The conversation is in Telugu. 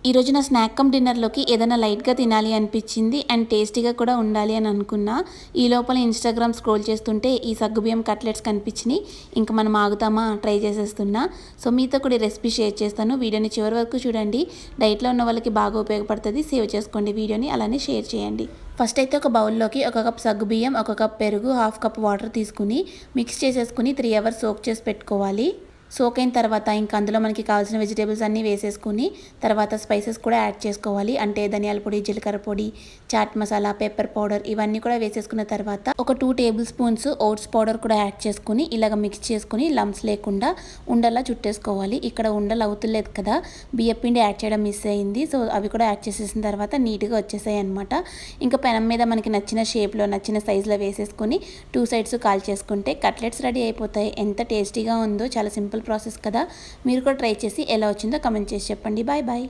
ఈరోజు నా స్నాక్ కమ్ డిన్నర్లోకి ఏదైనా లైట్గా తినాలి అనిపించింది అండ్ టేస్టీగా కూడా ఉండాలి అని అనుకున్నా. ఈ లోపల ఇన్స్టాగ్రామ్ స్క్రోల్ చేస్తుంటే ఈ సగ్గుబియ్యం కట్లెట్స్ కనిపించినాయి. ఇంకా మనం ఆగుతామా, ట్రై చేసేస్తున్నా. సో మీతో కూడా ఈ రెసిపీ షేర్ చేస్తాను. వీడియోని చివరి వరకు చూడండి. డైట్లో ఉన్న వాళ్ళకి బాగా ఉపయోగపడుతుంది. సేవ్ చేసుకోండి వీడియోని, అలానే షేర్ చేయండి. ఫస్ట్ అయితే ఒక బౌల్లోకి 1 కప్ సగ్గుబియ్యం, 1 కప్ పెరుగు, 1/2 కప్ వాటర్ తీసుకుని మిక్స్ చేసేసుకుని 3 అవర్స్ సోక్ చేసి పెట్టుకోవాలి. సోక్ అయిన తర్వాత ఇంకా అందులో మనకి కావాల్సిన వెజిటేబుల్స్ అన్నీ వేసేసుకుని తర్వాత స్పైసెస్ కూడా యాడ్ చేసుకోవాలి. అంటే ధనియాల పొడి, జీలకర్ర పొడి, చాట్ మసాలా, పెప్పర్ పౌడర్ ఇవన్నీ కూడా వేసేసుకున్న తర్వాత ఒక 2 టేబుల్ స్పూన్స్ ఓట్స్ పౌడర్ కూడా యాడ్ చేసుకుని ఇలాగ మిక్స్ చేసుకుని లమ్స్ లేకుండా ఉండలా చుట్టేసుకోవాలి. ఇక్కడ ఉండలు అవుతులేదు కదా, బియ్యపిండి యాడ్ చేయడం మిస్ అయింది. సో అవి కూడా యాడ్ చేసేసిన తర్వాత నీట్గా వచ్చేసాయి అనమాట. ఇంకా పెనం మీద మనకి నచ్చిన షేప్లో నచ్చిన సైజులో వేసేసుకుని 2 సైడ్స్ కాల్ చేసుకుంటే కట్లెట్స్ రెడీ అయిపోతాయి. ఎంత టేస్టీగా ఉందో, చాలా సింపుల్ ప్రాసెస్ కదా. మీరు కూడా ట్రై చేసి ఎలా వచ్చిందో కమెంట్ చేసి చెప్పండి. Bye bye.